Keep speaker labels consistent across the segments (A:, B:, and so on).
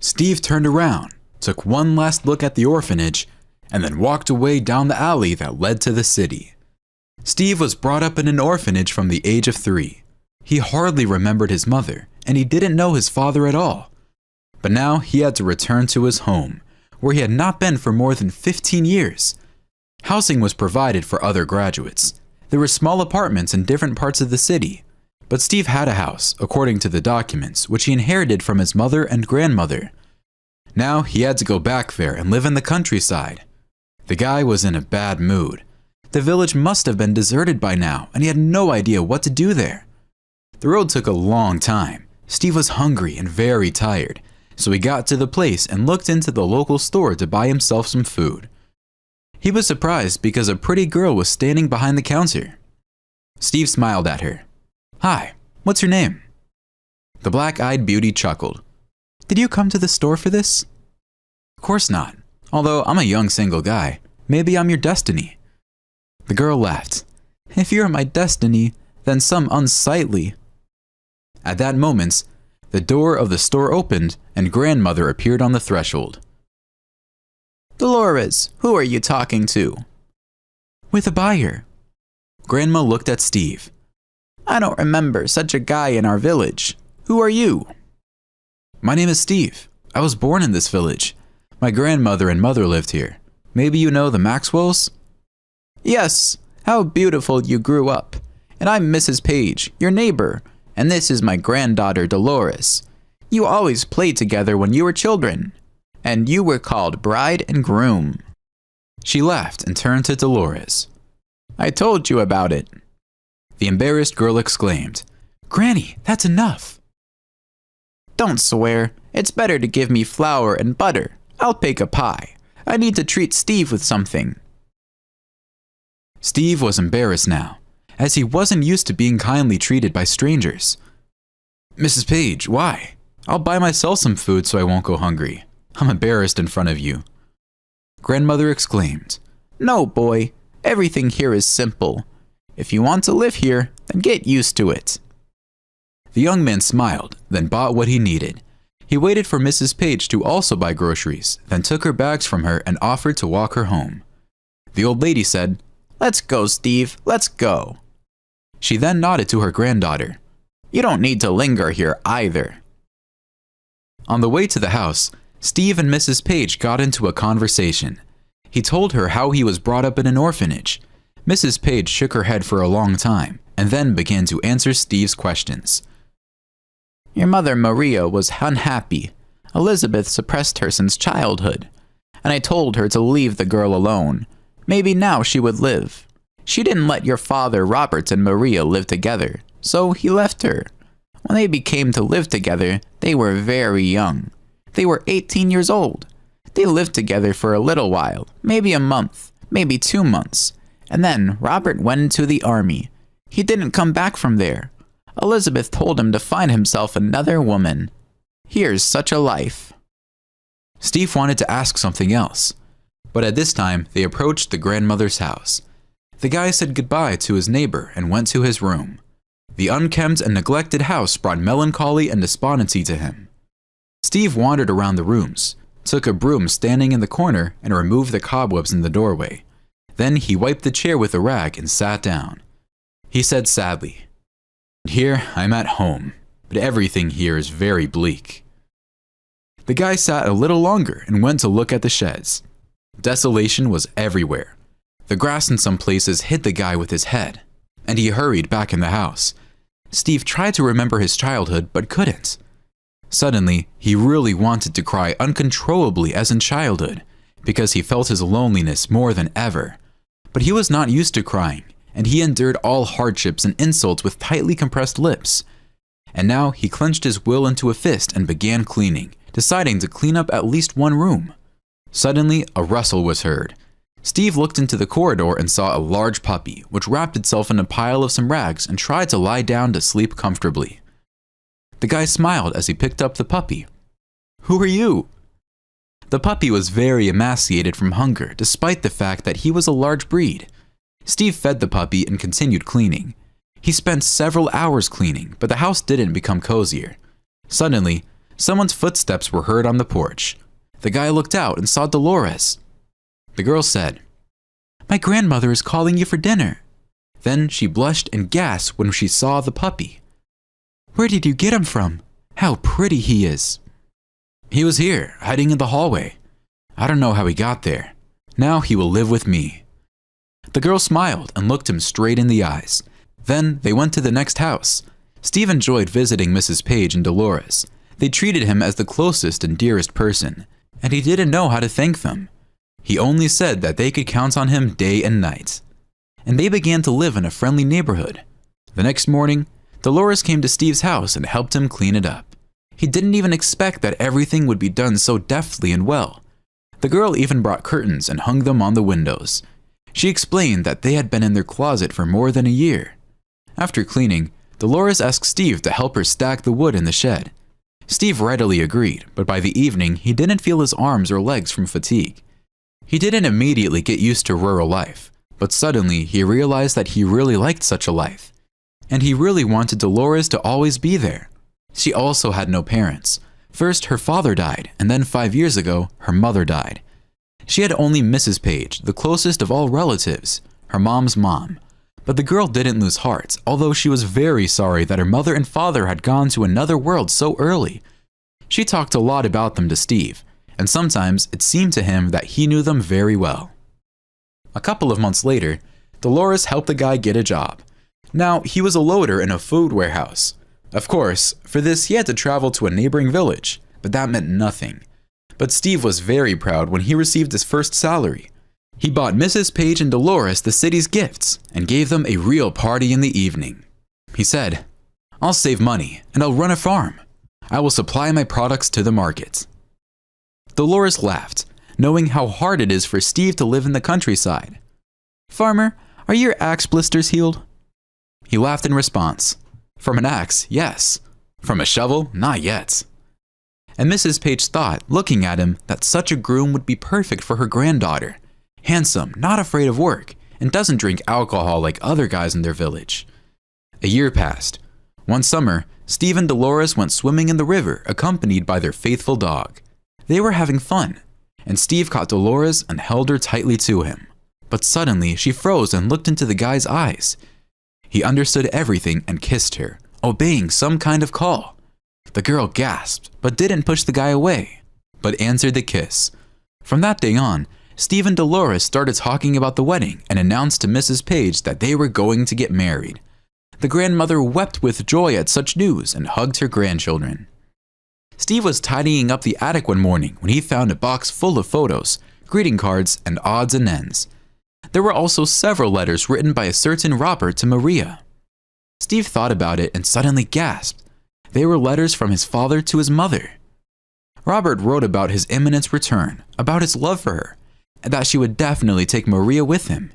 A: Steve turned around, took one last look at the orphanage, and then walked away down the alley that led to the city. Steve was brought up in an orphanage from the age of 3. He hardly remembered his mother, and he didn't know his father at all. But now he had to return to his home, where he had not been for more than 15 years. Housing was provided for other graduates. There were small apartments in different parts of the city, but Steve had a house, according to the documents, which he inherited from his mother and grandmother. Now he had to go back there and live in the countryside. The guy was in a bad mood. The village must have been deserted by now, and he had no idea what to do there. The road took a long time. Steve was hungry and very tired, so he got to the place and looked into the local store to buy himself some food. He was surprised because a pretty girl was standing behind the counter. Steve smiled at her. "Hi, what's your name?" The black-eyed beauty chuckled. "Did you come to the store for this?" "Of course not. Although I'm a young single guy. Maybe I'm your destiny." The girl laughed. "If you're my destiny, then some unsightly." At that moment, the door of the store opened and grandmother appeared on the threshold.
B: "Dolores, who are you talking to?"
A: "With a buyer." Grandma looked at Steve.
B: "I don't remember such a guy in our village. Who are you?"
A: "My name is Steve. I was born in this village. My grandmother and mother lived here. Maybe you know the Maxwells?"
B: "Yes, how beautiful you grew up. And I'm Mrs. Page, your neighbor, and this is my granddaughter Dolores. You always played together when you were children, and you were called bride and groom."
A: She laughed and turned to Dolores.
B: "I told you about it."
A: The embarrassed girl exclaimed, "Granny, that's enough."
B: "Don't swear. It's better to give me flour and butter. I'll bake a pie. I need to treat Steve with something."
A: Steve was embarrassed now, as he wasn't used to being kindly treated by strangers. "Mrs. Page, why? I'll buy myself some food so I won't go hungry. I'm embarrassed in front of you." Grandmother exclaimed,
B: "No, boy. Everything here is simple. If you want to live here, then get used to it."
A: The young man smiled, then bought what he needed. He waited for Mrs. Page to also buy groceries, then took her bags from her and offered to walk her home. The old lady said,
B: "Let's go, Steve. Let's go."
A: She then nodded to her granddaughter.
B: "You don't need to linger here either."
A: On the way to the house, Steve and Mrs. Page got into a conversation. He told her how he was brought up in an orphanage. Mrs. Page shook her head for a long time and then began to answer Steve's questions.
B: "Your mother Maria was unhappy. Elizabeth suppressed her since childhood, and I told her to leave the girl alone. Maybe now she would live. She didn't let your father Robert and Maria live together, so he left her. When they became to live together, they were very young. They were 18 years old. They lived together for a little while, maybe a month, maybe 2 months, and then Robert went into the army. He didn't come back from there. Elizabeth told him to find himself another woman. Here's such a life."
A: Steve wanted to ask something else, but at this time they approached the grandmother's house. The guy said goodbye to his neighbor and went to his room. The unkempt and neglected house brought melancholy and despondency to him. Steve wandered around the rooms, took a broom standing in the corner and removed the cobwebs in the doorway. Then he wiped the chair with a rag and sat down. He said sadly, "Here I'm at home, but everything here is very bleak." The guy sat a little longer and went to look at the sheds. Desolation was everywhere. The grass in some places hit the guy with his head, and he hurried back in the house. Steve tried to remember his childhood but couldn't. Suddenly, he really wanted to cry uncontrollably as in childhood, because he felt his loneliness more than ever. But he was not used to crying, and he endured all hardships and insults with tightly compressed lips. And now he clenched his will into a fist and began cleaning, deciding to clean up at least one room. Suddenly, a rustle was heard. Steve looked into the corridor and saw a large puppy, which wrapped itself in a pile of some rags and tried to lie down to sleep comfortably. The guy smiled as he picked up the puppy. "Who are you?" The puppy was very emaciated from hunger, despite the fact that he was a large breed. Steve fed the puppy and continued cleaning. He spent several hours cleaning, but the house didn't become cozier. Suddenly, Someone's footsteps were heard on the porch. The guy looked out and saw Dolores. The girl said, "My grandmother is calling you for dinner." Then she blushed and gasped when she saw the puppy. "Where did you get him from? How pretty he is." "He was here, hiding in the hallway. I don't know how he got there. Now he will live with me." The girl smiled and looked him straight in the eyes. Then they went to the next house. Steve enjoyed visiting Mrs. Page and Dolores. They treated him as the closest and dearest person, and he didn't know how to thank them. He only said that they could count on him day and night. And they began to live in a friendly neighborhood. The next morning, Dolores came to Steve's house and helped him clean it up. He didn't even expect that everything would be done so deftly and well. The girl even brought curtains and hung them on the windows. She explained that they had been in their closet for more than a year. After cleaning, Dolores asked Steve to help her stack the wood in the shed. Steve readily agreed, but by the evening, he didn't feel his arms or legs from fatigue. He didn't immediately get used to rural life, but suddenly he realized that he really liked such a life. And he really wanted Dolores to always be there. She also had no parents. First, her father died, and then 5 years ago, her mother died. She had only Mrs. Page, the closest of all relatives, her mom's mom. But the girl didn't lose heart, although she was very sorry that her mother and father had gone to another world so early. She talked a lot about them to Steve, and sometimes it seemed to him that he knew them very well. A couple of months later, Dolores helped the guy get a job. Now, he was a loader in a food warehouse. Of course, for this he had to travel to a neighboring village, but that meant nothing. But Steve was very proud when he received his first salary. He bought Mrs. Page and Dolores the city's gifts and gave them a real party in the evening. He said, "I'll save money and I'll run a farm. I will supply my products to the market." Dolores laughed, knowing how hard it is for Steve to live in the countryside. "Farmer, are your axe blisters healed?" He laughed in response. "From an axe, yes. From a shovel, not yet." And Mrs. Page thought, looking at him, that such a groom would be perfect for her granddaughter. Handsome, not afraid of work, and doesn't drink alcohol like other guys in their village. A year passed. One summer, Steve and Dolores went swimming in the river, accompanied by their faithful dog. They were having fun, and Steve caught Dolores and held her tightly to him. But suddenly, she froze and looked into the guy's eyes. He understood everything and kissed her, obeying some kind of call. The girl gasped, but didn't push the guy away, but answered the kiss. From that day on, Steve and Dolores started talking about the wedding and announced to Mrs. Page that they were going to get married. The grandmother wept with joy at such news and hugged her grandchildren. Steve was tidying up the attic one morning when he found a box full of photos, greeting cards, and odds and ends. There were also several letters written by a certain Robert to Maria. Steve thought about it and suddenly gasped. They were letters from his father to his mother. Robert wrote about his imminent return, about his love for her, and that she would definitely take Maria with him.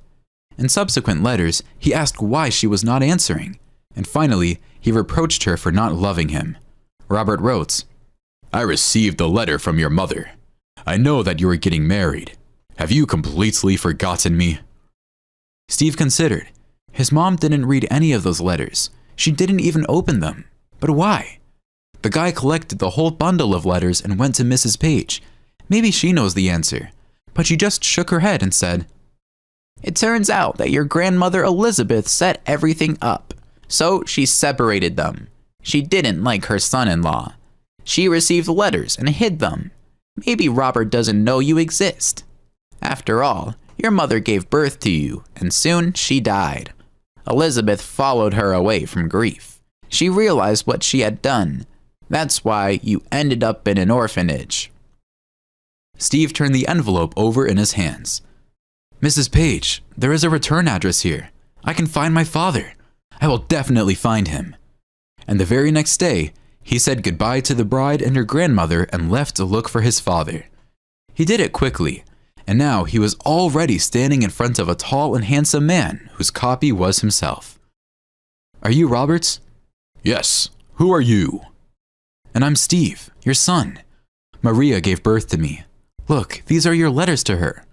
A: In subsequent letters, he asked why she was not answering, and finally, he reproached her for not loving him. Robert wrote, "I received the letter from your mother. I know that you are getting married. Have you completely forgotten me?" Steve considered. His mom didn't read any of those letters. She didn't even open them. But why? The guy collected the whole bundle of letters and went to Mrs. Page. Maybe she knows the answer. But she just shook her head and said, "It turns out that your grandmother Elizabeth set everything up. So she separated them. She didn't like her son-in-law. She received letters and hid them. Maybe Robert doesn't know you exist. After all, your mother gave birth to you, and soon she died. Elizabeth followed her away from grief. She realized what she had done. That's why you ended up in an orphanage." Steve turned the envelope over in his hands. "Mrs. Page, there is a return address here. I can find my father. I will definitely find him." And the very next day, he said goodbye to the bride and her grandmother and left to look for his father. He did it quickly, and now he was already standing in front of a tall and handsome man whose copy was himself. "Are you Roberts?" "Yes. Who are you?" "And I'm Steve, your son. Maria gave birth to me. Look, these are your letters to her."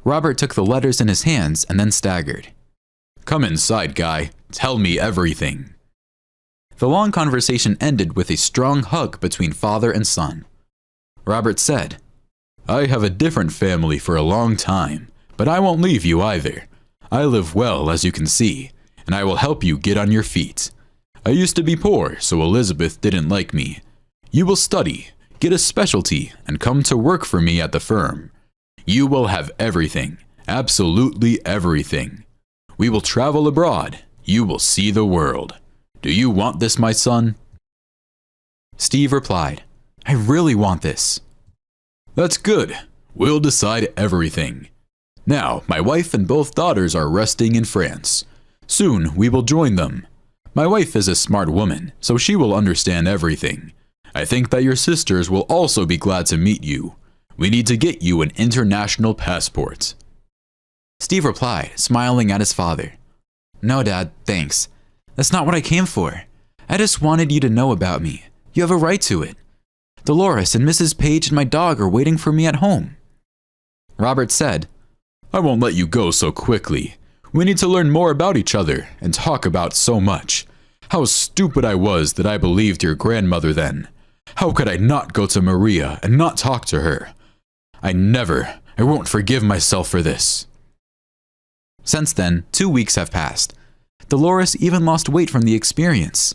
A: Robert took the letters in his hands and then staggered. "Come inside, guy. Tell me everything." The long conversation ended with a strong hug between father and son. Robert said, "I have a different family for a long time, but I won't leave you either. I live well, as you can see, and I will help you get on your feet. I used to be poor, so Elizabeth didn't like me. You will study, get a specialty, and come to work for me at the firm. You will have everything, absolutely everything. We will travel abroad. You will see the world. Do you want this, my son?" Steve replied, "I really want this." "That's good. We'll decide everything. Now, my wife and both daughters are resting in France. Soon we will join them. My wife is a smart woman, so she will understand everything. I think that your sisters will also be glad to meet you. We need to get you an international passport." Steve replied, smiling at his father, "No, Dad, thanks. That's not what I came for. I just wanted you to know about me. You have a right to it. Dolores and Mrs. Page and my dog are waiting for me at home." Robert said, "I won't let you go so quickly. We need to learn more about each other and talk about so much. How stupid I was that I believed your grandmother then. How could I not go to Maria and not talk to her? I won't forgive myself for this." Since then, 2 weeks have passed. Dolores even lost weight from the experience.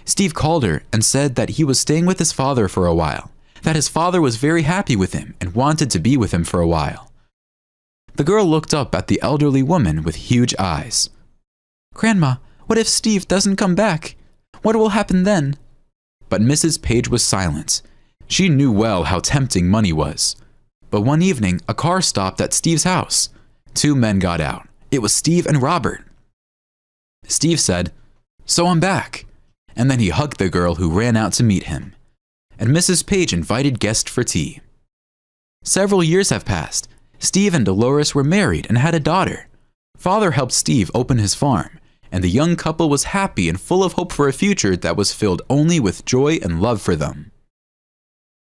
A: Steve called her and said that he was staying with his father for a while, that his father was very happy with him and wanted to be with him for a while. The girl looked up at the elderly woman with huge eyes. "Grandma, what if Steve doesn't come back? What will happen then?" But Mrs. Page was silent. She knew well how tempting money was. But one evening, a car stopped at Steve's house. 2 men got out. It was Steve and Robert. Steve said, "So I'm back." And then he hugged the girl who ran out to meet him. And Mrs. Page invited guests for tea. Several years have passed. Steve and Dolores were married and had a daughter. Father helped Steve open his farm, and the young couple was happy and full of hope for a future that was filled only with joy and love for them.